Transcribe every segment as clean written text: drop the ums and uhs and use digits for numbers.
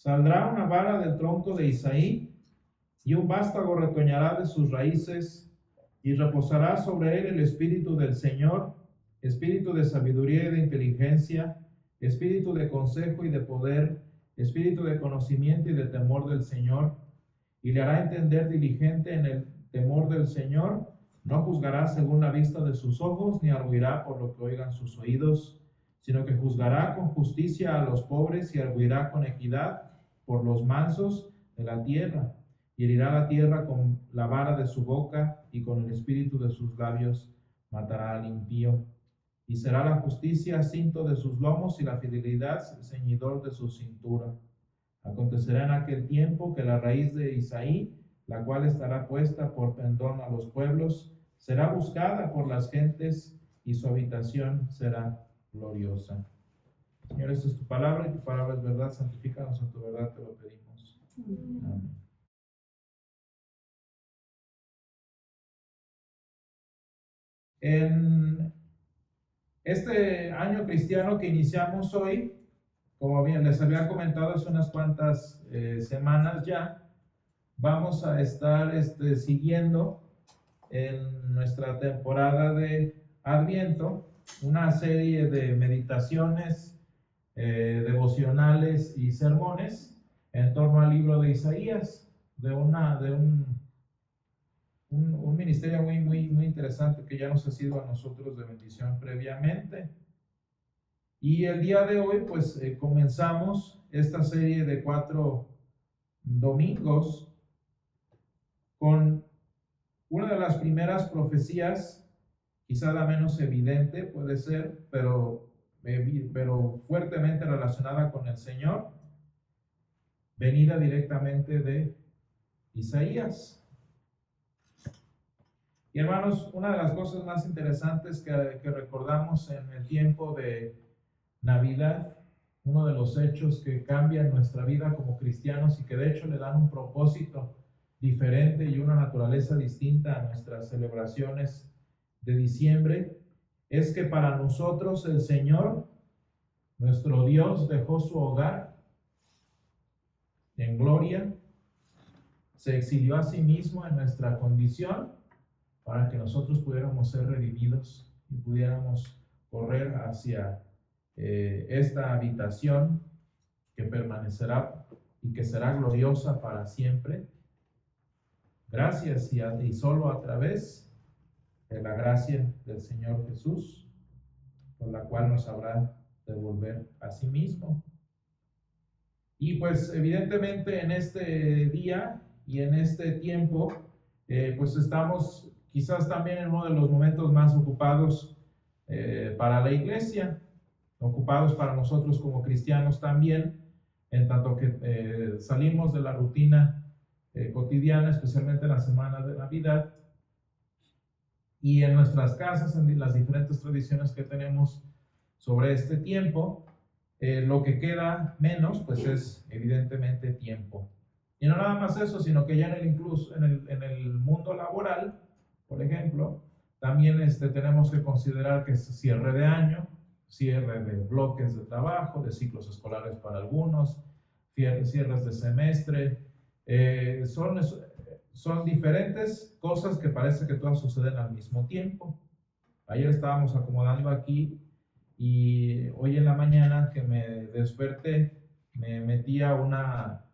Saldrá una vara del tronco de Isaí, y un vástago retoñará de sus raíces, y reposará sobre él el espíritu del Señor, espíritu de sabiduría y de inteligencia, espíritu de consejo y de poder, espíritu de conocimiento y de temor del Señor, y le hará entender diligente en el temor del Señor. No juzgará según la vista de sus ojos, ni arguirá por lo que oigan sus oídos, sino que juzgará con justicia a los pobres y arguirá con equidad por los mansos de la tierra. Y herirá la tierra con la vara de su boca, y con el espíritu de sus labios matará al impío. Y será la justicia cinto de sus lomos, y la fidelidad ceñidor de su cintura. Acontecerá en aquel tiempo que la raíz de Isaí, la cual estará puesta por pendón a los pueblos, será buscada por las gentes, y su habitación será gloriosa. Señor, esta es tu palabra, y tu palabra es verdad. Santifícanos en tu verdad, te lo pedimos. Amén. En este año cristiano que iniciamos hoy, como bien les había comentado hace unas cuantas semanas ya, vamos a estar siguiendo en nuestra temporada de Adviento una serie de meditaciones, devocionales y sermones en torno al libro de Isaías, de un ministerio muy interesante que ya nos ha sido a nosotros de bendición previamente. Y el día de hoy, pues comenzamos esta serie de 4 domingos con una de las primeras profecías, quizá la menos evidente puede ser, pero fuertemente relacionada con el Señor, venida directamente de Isaías. Y hermanos, una de las cosas más interesantes que recordamos en el tiempo de Navidad, uno de los hechos que cambian nuestra vida como cristianos y que de hecho le dan un propósito diferente y una naturaleza distinta a nuestras celebraciones de diciembre, es que para nosotros el Señor, nuestro Dios, dejó su hogar en gloria, se exilió a sí mismo en nuestra condición para que nosotros pudiéramos ser redimidos y pudiéramos correr hacia esta habitación que permanecerá y que será gloriosa para siempre, gracias y solo a través de la gracia del Señor Jesús, por la cual nos habrá de volver a sí mismo. Y pues evidentemente en este día y en este tiempo, pues estamos quizás también en uno de los momentos más ocupados para la iglesia, ocupados para nosotros como cristianos también, en tanto que salimos de la rutina cotidiana, especialmente en la semana de Navidad, y en nuestras casas, en las diferentes tradiciones que tenemos sobre este tiempo, lo que queda menos, pues es evidentemente tiempo. Y no nada más eso, sino que ya incluso en el mundo laboral, por ejemplo, también tenemos que considerar que es cierre de año, cierre de bloques de trabajo, de ciclos escolares para algunos, cierres de semestre, son diferentes cosas que parece que todas suceden al mismo tiempo. Ayer estábamos acomodando aquí y hoy en la mañana que me desperté, me metí a una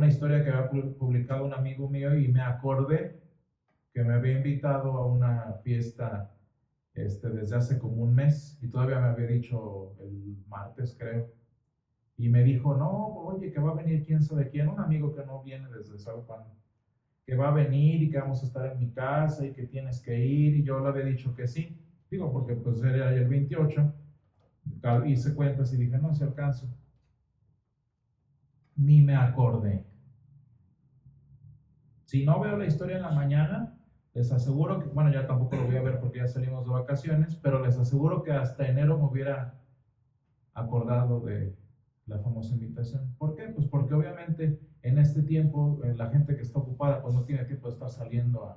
historia que había publicado un amigo mío y me acordé que me había invitado a una fiesta desde hace como un mes y todavía me había dicho el martes, creo. Y me dijo, no, oye, que va a venir quién sabe quién, un amigo que no viene desde sabe cuándo, que va a venir y que vamos a estar en mi casa y que tienes que ir. Y yo le había dicho que sí. Digo, porque pues era el 28. Hice cuentas y dije, no, si alcanzo. Ni me acordé. Si no veo la historia en la mañana, les aseguro que, bueno, ya tampoco lo voy a ver porque ya salimos de vacaciones, pero les aseguro que hasta enero me hubiera acordado de la famosa invitación. ¿Por qué? Pues porque obviamente en este tiempo la gente que está ocupada pues no tiene tiempo de estar saliendo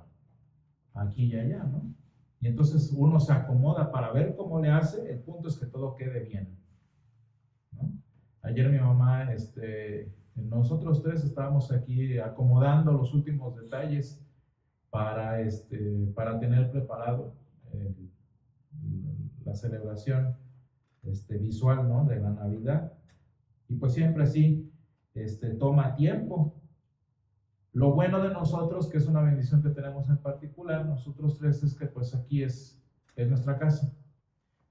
aquí y allá, ¿no? Y entonces uno se acomoda para ver cómo le hace, el punto es que todo quede bien, ¿no? Ayer mi mamá, nosotros tres estábamos aquí acomodando los últimos detalles para tener preparado la celebración visual, ¿no?, de la Navidad. Y pues siempre así toma tiempo. Lo bueno de nosotros, que es una bendición que tenemos en particular, nosotros tres, es que pues aquí es nuestra casa.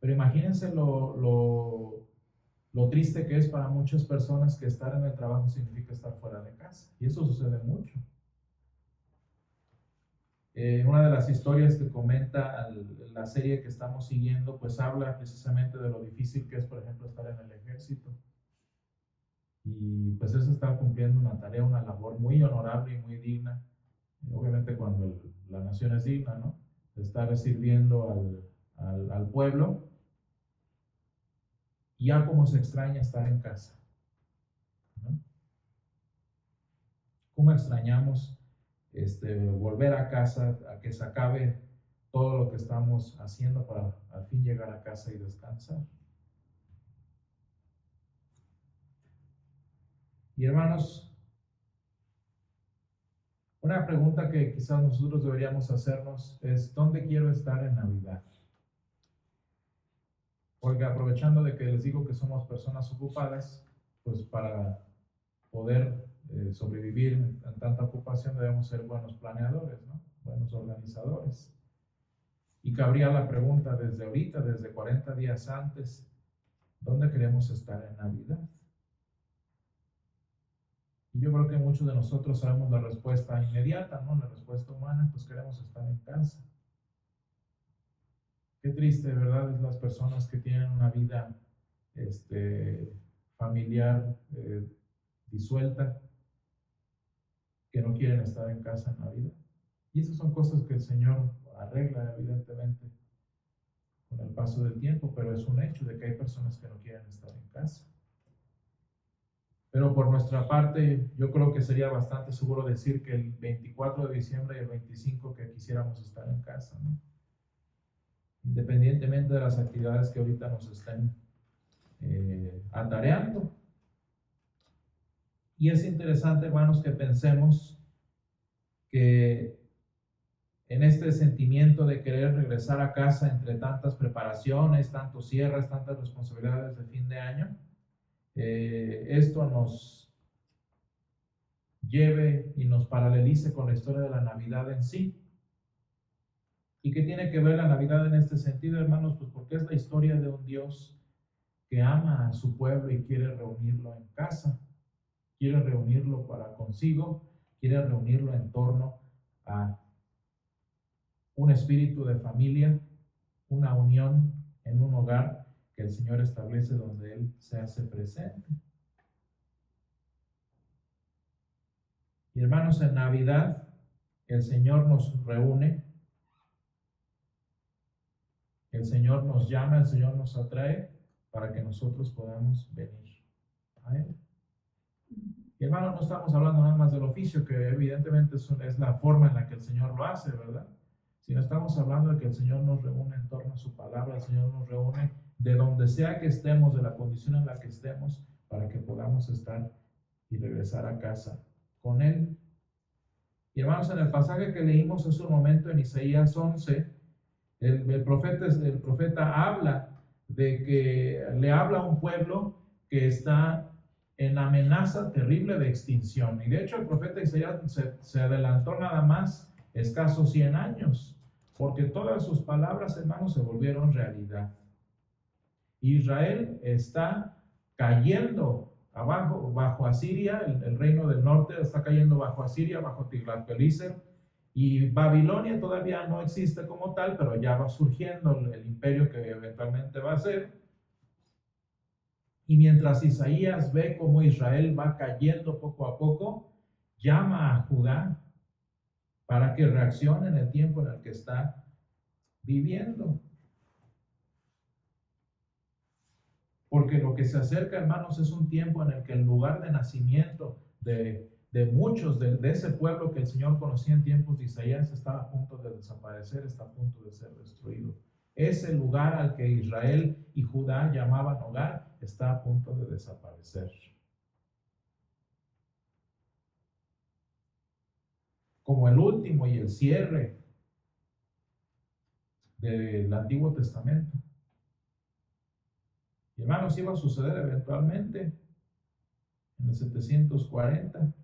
Pero imagínense lo triste que es para muchas personas que estar en el trabajo significa estar fuera de casa. Y eso sucede mucho. Una de las historias que comenta la serie que estamos siguiendo, pues habla precisamente de lo difícil que es, por ejemplo, estar en el ejército. Y pues es estar cumpliendo una tarea, una labor muy honorable y muy digna. Y obviamente cuando la nación es digna, ¿no?, de estar sirviendo al pueblo. Y ya como se extraña estar en casa, ¿no? ¿Cómo extrañamos volver a casa, a que se acabe todo lo que estamos haciendo para al fin llegar a casa y descansar? Y hermanos, una pregunta que quizás nosotros deberíamos hacernos es: ¿dónde quiero estar en Navidad? Porque aprovechando de que les digo que somos personas ocupadas, pues para poder sobrevivir en tanta ocupación debemos ser buenos planeadores, ¿no?, buenos organizadores. Y cabría la pregunta desde ahorita, desde 40 días antes: ¿dónde queremos estar en Navidad? Y yo creo que muchos de nosotros sabemos la respuesta inmediata, ¿no?, la respuesta humana: pues queremos estar en casa. Qué triste, ¿verdad?, es las personas que tienen una vida familiar disuelta, que no quieren estar en casa en Navidad. Y esas son cosas que el Señor arregla, evidentemente, con el paso del tiempo, pero es un hecho de que hay personas que no quieren estar en casa. Pero por nuestra parte, yo creo que sería bastante seguro decir que el 24 de diciembre y el 25 que quisiéramos estar en casa, ¿no?, independientemente de las actividades que ahorita nos estén atareando. Y es interesante, hermanos, que pensemos que en este sentimiento de querer regresar a casa entre tantas preparaciones, tantos cierres, tantas responsabilidades de fin de año, esto nos lleve y nos paralelice con la historia de la Navidad en sí. ¿Y qué tiene que ver la Navidad en este sentido, hermanos? Pues porque es la historia de un Dios que ama a su pueblo y quiere reunirlo en casa, quiere reunirlo para consigo, quiere reunirlo en torno a un espíritu de familia, una unión en un hogar que el Señor establece donde Él se hace presente. Y hermanos, en Navidad el Señor nos reúne, el Señor nos llama, el Señor nos atrae para que nosotros podamos venir a Él. Y hermanos, no estamos hablando nada más del oficio, que evidentemente es la forma en la que el Señor lo hace, ¿verdad? Sino estamos hablando de que el Señor nos reúne en torno a su palabra, el Señor nos reúne de donde sea que estemos, de la condición en la que estemos, para que podamos estar y regresar a casa con Él. Y hermanos, en el pasaje que leímos hace un momento en Isaías 11, el profeta habla de que le habla a un pueblo que está en amenaza terrible de extinción. Y de hecho el profeta Isaías se adelantó nada más escasos 100 años, porque todas sus palabras, hermanos, se volvieron realidad. Israel está cayendo abajo, bajo Asiria, el reino del norte está cayendo bajo Asiria, bajo Tiglat-Pileser, y Babilonia todavía no existe como tal, pero ya va surgiendo el imperio que eventualmente va a ser. Y mientras Isaías ve cómo Israel va cayendo poco a poco, llama a Judá para que reaccione en el tiempo en el que está viviendo. Porque lo que se acerca, hermanos, es un tiempo en el que el lugar de nacimiento de muchos de ese pueblo que el Señor conocía en tiempos de Isaías está a punto de desaparecer, está a punto de ser destruido. Ese lugar al que Israel y Judá llamaban hogar está a punto de desaparecer. Como el último y el cierre del Antiguo Testamento. Y hermanos, iba a suceder eventualmente en el 740.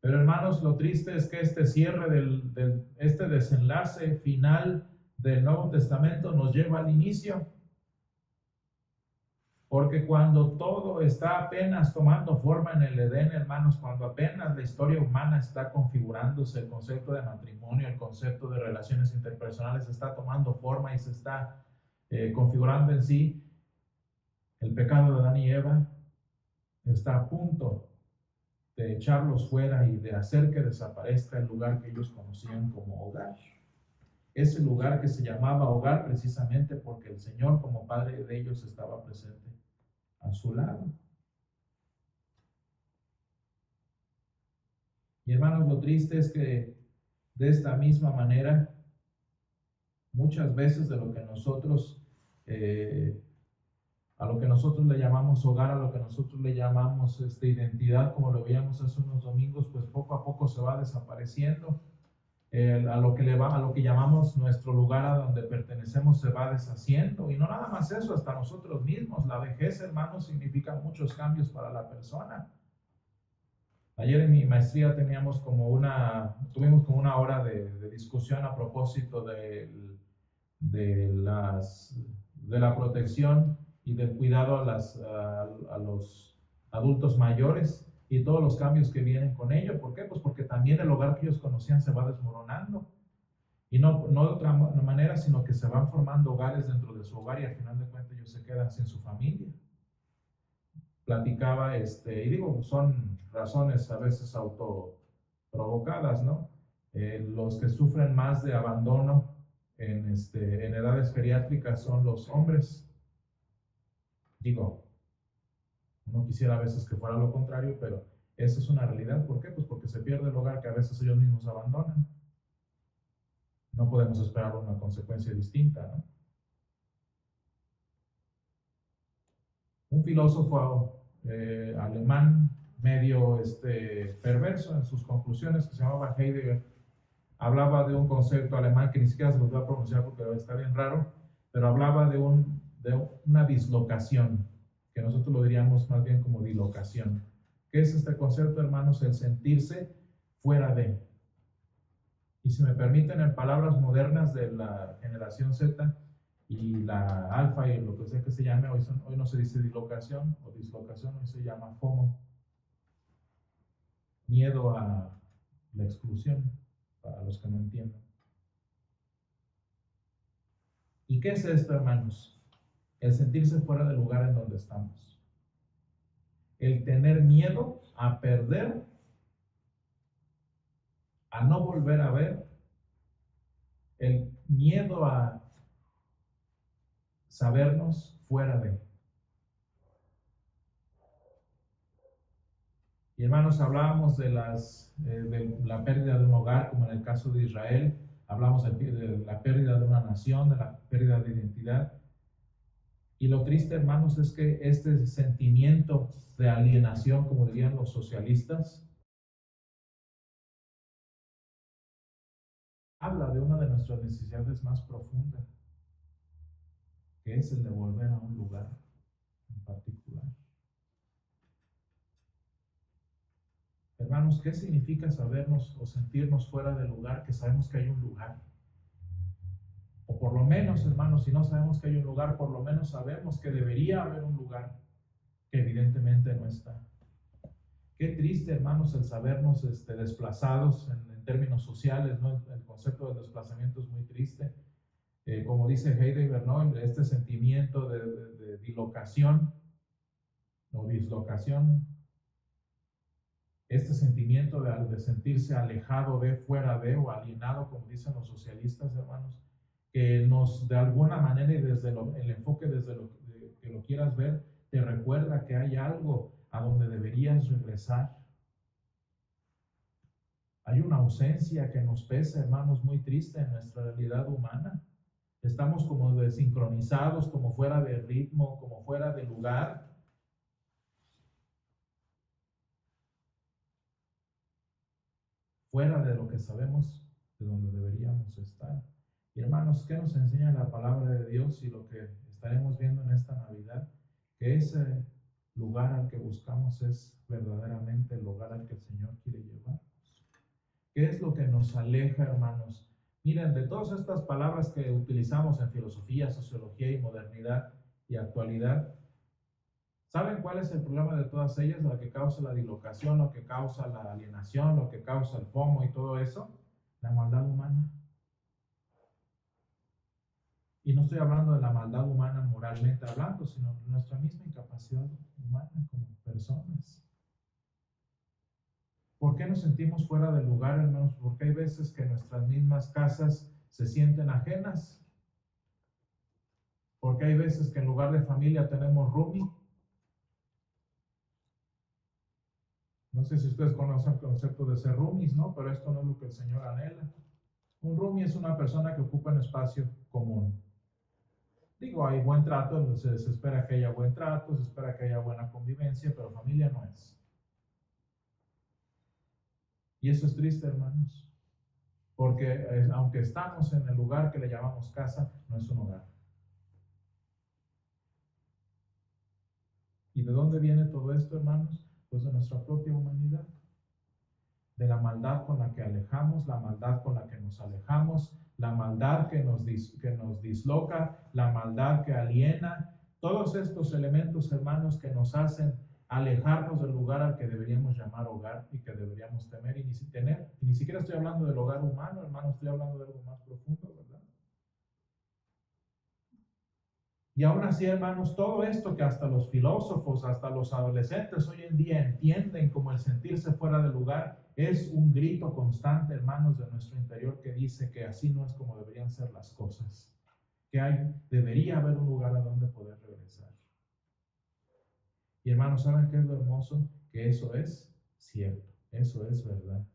Pero hermanos, lo triste es que este cierre este desenlace final del Nuevo Testamento nos lleva al inicio. Porque cuando todo está apenas tomando forma en el Edén, hermanos, cuando apenas la historia humana está configurándose, el concepto de matrimonio, el concepto de relaciones interpersonales está tomando forma y se está configurando en sí, el pecado de Adán y Eva está a punto de echarlos fuera y de hacer que desaparezca el lugar que ellos conocían como hogar. Ese lugar que se llamaba hogar precisamente porque el Señor como Padre de ellos estaba presente a su lado. Y hermanos, lo triste es que de esta misma manera, muchas veces de lo que nosotros, a lo que nosotros le llamamos hogar, a lo que nosotros le llamamos identidad, como lo veíamos hace unos domingos, pues poco a poco se va desapareciendo. A lo que llamamos nuestro lugar a donde pertenecemos se va deshaciendo. Y no nada más eso, hasta nosotros mismos. La vejez, hermanos, significa muchos cambios para la persona. Ayer en mi maestría tuvimos como una hora de discusión a propósito de la protección y del cuidado a los adultos mayores y todos los cambios que vienen con ello. ¿Por qué? Pues porque también el hogar que ellos conocían se va desmoronando. Y no de otra manera, sino que se van formando hogares dentro de su hogar y al final de cuentas ellos se quedan sin su familia. Platicaba, y digo, son razones a veces autoprovocadas, ¿no? Los que sufren más de abandono en edades geriátricas son los hombres. Digo, uno quisiera a veces que fuera lo contrario, pero esa es una realidad. ¿Por qué? Pues porque se pierde el hogar que a veces ellos mismos abandonan. No podemos esperar una consecuencia distinta, ¿no? Un filósofo alemán medio perverso en sus conclusiones, que se llamaba Heidegger, hablaba de un concepto alemán que ni siquiera se los voy a pronunciar porque está bien raro, pero hablaba de una dislocación, que nosotros lo diríamos más bien como dilocación. ¿Qué es este concepto, hermanos? El sentirse fuera de. Y si me permiten, en palabras modernas de la generación Z y la alfa y lo que sea que se llame, hoy no se dice dislocación o dislocación, hoy se llama FOMO. Miedo a la exclusión, para los que no entiendan. ¿Y qué es esto, hermanos? El sentirse fuera del lugar en donde estamos. El tener miedo a perder, a no volver a ver, el miedo a sabernos fuera de. Y hermanos, hablábamos de la pérdida de un hogar, como en el caso de Israel, hablamos de la pérdida de una nación, de la pérdida de identidad. Y lo triste, hermanos, es que este sentimiento de alienación, como dirían los socialistas, habla de una de nuestras necesidades más profundas, que es el de volver a un lugar en particular. Hermanos, ¿qué significa sabernos o sentirnos fuera del lugar, que sabemos que hay un lugar? O por lo menos, hermanos, si no sabemos que hay un lugar, por lo menos sabemos que debería haber un lugar que evidentemente no está. Qué triste, hermanos, el sabernos desplazados en términos sociales, ¿no? El concepto del desplazamiento es muy triste. Como dice Heidegger, ¿no? Este sentimiento de dilocación o dislocación, este sentimiento de sentirse alejado de, fuera de o alienado, como dicen los socialistas, hermanos, que nos de alguna manera y desde el enfoque desde que lo quieras ver, te recuerda que hay algo a donde deberías regresar. Hay una ausencia que nos pesa, hermanos, muy triste en nuestra realidad humana. Estamos como desincronizados, como fuera de ritmo, como fuera de lugar. Fuera de lo que sabemos de donde deberíamos estar. Y hermanos, ¿qué nos enseña la palabra de Dios y lo que estaremos viendo en esta Navidad? Que ese lugar al que buscamos es verdaderamente el lugar al que el Señor quiere llevarnos. ¿Qué es lo que nos aleja, hermanos? Miren, de todas estas palabras que utilizamos en filosofía, sociología y modernidad y actualidad, ¿saben cuál es el problema de todas ellas? Lo que causa la dislocación, lo que causa la alienación, lo que causa el FOMO y todo eso. La maldad humana. Y no estoy hablando de la maldad humana moralmente hablando, sino de nuestra misma incapacidad humana como personas. ¿Por qué nos sentimos fuera del lugar, hermanos? Porque hay veces que nuestras mismas casas se sienten ajenas. Porque hay veces que en lugar de familia tenemos roomie. No sé si ustedes conocen el concepto de ser roomies, ¿no? Pero esto no es lo que el Señor anhela. Un roomie es una persona que ocupa un espacio común. Digo, hay buen trato, se espera que haya buen trato, se espera que haya buena convivencia, pero familia no es. Y eso es triste, hermanos, porque aunque estamos en el lugar que le llamamos casa, no es un hogar. ¿Y de dónde viene todo esto, hermanos? Pues de nuestra propia humanidad. De la maldad con la que alejamos, la maldad con la que nos alejamos, la maldad que nos disloca, la maldad que aliena. Todos estos elementos, hermanos, que nos hacen alejarnos del lugar al que deberíamos llamar hogar y que deberíamos temer y ni siquiera estoy hablando del hogar humano, hermano, estoy hablando de algo más profundo, ¿verdad? Y aún así, hermanos, todo esto que hasta los filósofos, hasta los adolescentes hoy en día entienden como el sentirse fuera de lugar, es un grito constante, hermanos, de nuestro interior que dice que así no es como deberían ser las cosas, que debería haber un lugar a donde poder regresar. Y hermanos, ¿saben qué es lo hermoso? Que eso es cierto, eso es verdad.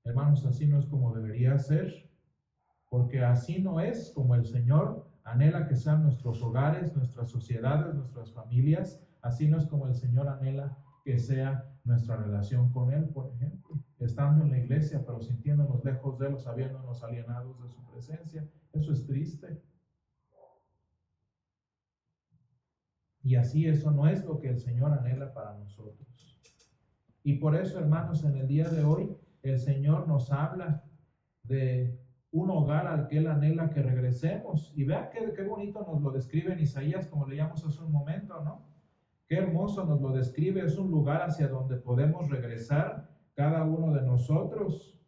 Hermanos, así no es como debería ser, porque así no es como el Señor anhela que sean nuestros hogares, nuestras sociedades, nuestras familias. Así no es como el Señor anhela que sea nuestra relación con Él, por ejemplo, estando en la iglesia, pero sintiéndonos lejos de Él, sabiéndonos alienados de su presencia. Eso es triste. Y así eso no es lo que el Señor anhela para nosotros. Y por eso, hermanos, en el día de hoy, el Señor nos habla de un hogar al que Él anhela que regresemos. Y vean qué bonito nos lo describe en Isaías, como leíamos hace un momento, ¿no? Qué hermoso nos lo describe. Es un lugar hacia donde podemos regresar cada uno de nosotros.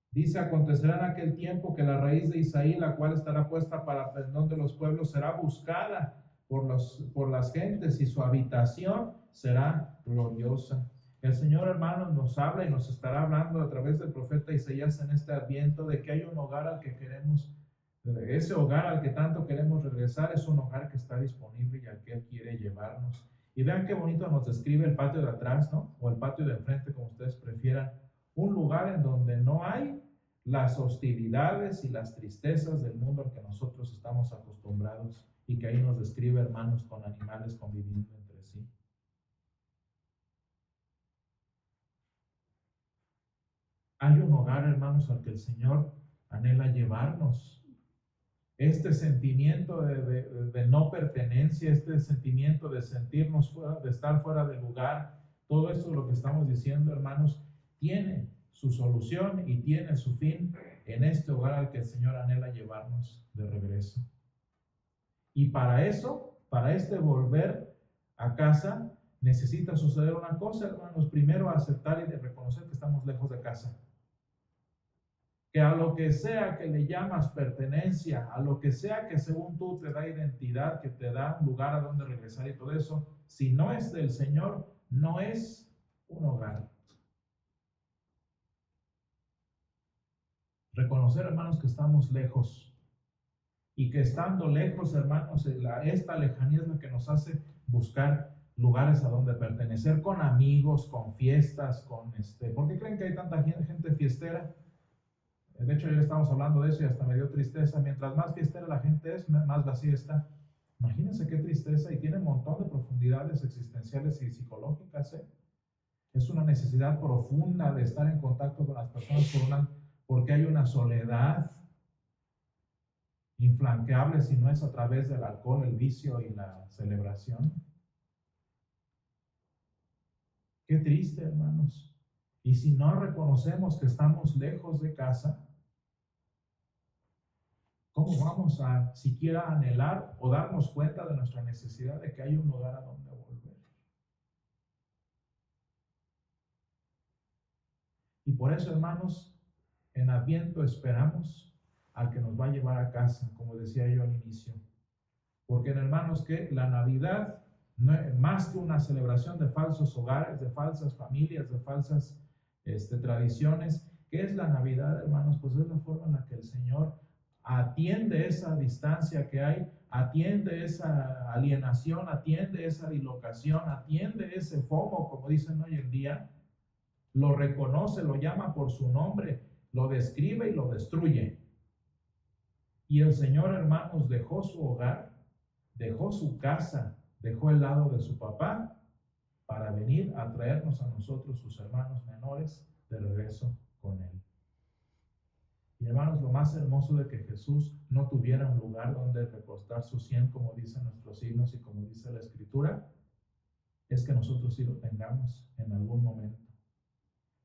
Dice, acontecerá en aquel tiempo que la raíz de Isaí, la cual estará puesta para perdón de los pueblos, será buscada por las gentes y su habitación será gloriosa. El Señor, hermanos, nos habla y nos estará hablando a través del profeta Isaías en este adviento de que hay un hogar al que queremos, ese hogar al que tanto queremos regresar, es un hogar que está disponible y al que Él quiere llevarnos. Y vean qué bonito nos describe el patio de atrás, ¿no? O el patio de enfrente, como ustedes prefieran. Un lugar en donde no hay las hostilidades y las tristezas del mundo al que nosotros estamos acostumbrados, y que ahí nos describe, hermanos, con animales conviviendo entre sí. Hay un hogar, hermanos, al que el Señor anhela llevarnos. Este sentimiento de no pertenencia, este sentimiento de sentirnos fuera, de estar fuera de lugar, todo esto es lo que estamos diciendo, hermanos, tiene su solución y tiene su fin en este hogar al que el Señor anhela llevarnos de regreso. Y para eso, para este volver a casa, necesita suceder una cosa, hermanos. Primero, aceptar y de reconocer que estamos lejos de casa. Que a lo que sea que le llamas pertenencia, a lo que sea que según tú te da identidad, que te da un lugar a donde regresar y todo eso, si no es del Señor, no es un hogar. Reconocer, hermanos, que estamos lejos. Y que estando lejos, hermanos, esta lejanía es la que nos hace buscar lugares a donde pertenecer, con amigos, con fiestas, ¿por qué creen que hay tanta gente fiestera? De hecho, ayer estábamos hablando de eso y hasta me dio tristeza. Mientras más fiestera la gente es, más vacía está. Imagínense qué tristeza, y tiene un montón de profundidades existenciales y psicológicas, ¿eh? Es una necesidad profunda de estar en contacto con las personas porque hay una soledad infranqueable si no es a través del alcohol, el vicio y la celebración. Qué triste, hermanos. Y si no reconocemos que estamos lejos de casa, ¿cómo vamos a siquiera anhelar o darnos cuenta de nuestra necesidad de que haya un lugar a donde volver? Y por eso, hermanos, en Adviento esperamos al que nos va a llevar a casa, como decía yo al inicio. Porque, hermanos, que la Navidad no es más que una celebración de falsos hogares, de falsas familias, de falsas tradiciones. ¿Qué es la Navidad, hermanos? Pues es la forma en la que el Señor atiende esa distancia que hay, atiende esa alienación, atiende esa dislocación, atiende ese FOMO, como dicen hoy en día, lo reconoce, lo llama por su nombre, lo describe y lo destruye. Y el Señor, hermanos, dejó su hogar, dejó su casa, dejó el lado de su papá para venir a traernos a nosotros, sus hermanos menores, de regreso con Él. Y hermanos, lo más hermoso de que Jesús no tuviera un lugar donde recostar su sien, como dicen nuestros himnos y como dice la Escritura, es que nosotros sí lo tengamos en algún momento.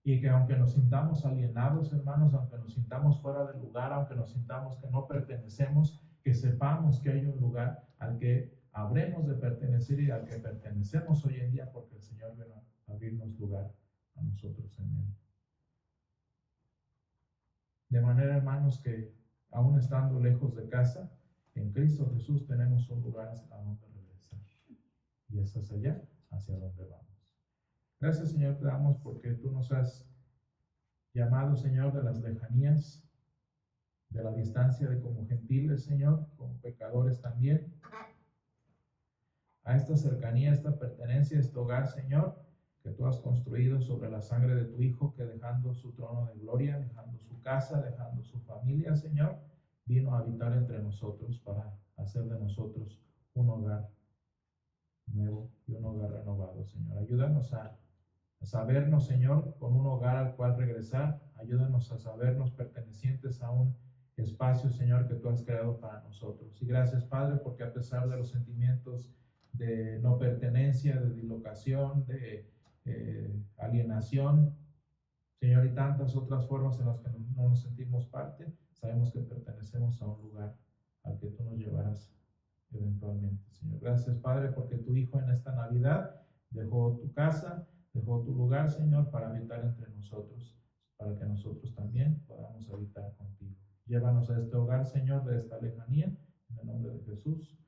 Y que aunque nos sintamos alienados, hermanos, aunque nos sintamos fuera del lugar, aunque nos sintamos que no pertenecemos, que sepamos que hay un lugar al que habremos de pertenecer y al que pertenecemos hoy en día, porque el Señor vino a abrirnos lugar a nosotros en Él. De manera, hermanos, que aún estando lejos de casa, en Cristo Jesús tenemos un lugar a donde regresar. Y es hacia allá, hacia donde vamos. Gracias, Señor, te damos porque tú nos has llamado, Señor, de las lejanías, de la distancia, de como gentiles, Señor, como pecadores también, a esta cercanía, a esta pertenencia, a este hogar, Señor, que tú has construido sobre la sangre de tu Hijo, que dejando su trono de gloria, dejando su casa, dejando su familia, Señor, vino a habitar entre nosotros para hacer de nosotros un hogar nuevo y un hogar renovado, Señor. Ayúdanos a sabernos, Señor, con un hogar al cual regresar. Ayúdanos a sabernos pertenecientes a un espacio, Señor, que tú has creado para nosotros. Y gracias, Padre, porque a pesar de los sentimientos de no pertenencia, de dislocación, de alienación, Señor, y tantas otras formas en las que no nos sentimos parte, sabemos que pertenecemos a un lugar al que tú nos llevarás eventualmente, Señor. Gracias, Padre, porque tu Hijo en esta Navidad dejó tu casa, dejó tu lugar, Señor, para habitar entre nosotros, para que nosotros también podamos habitar contigo. Llévanos a este hogar, Señor, de esta lejanía, en el nombre de Jesús.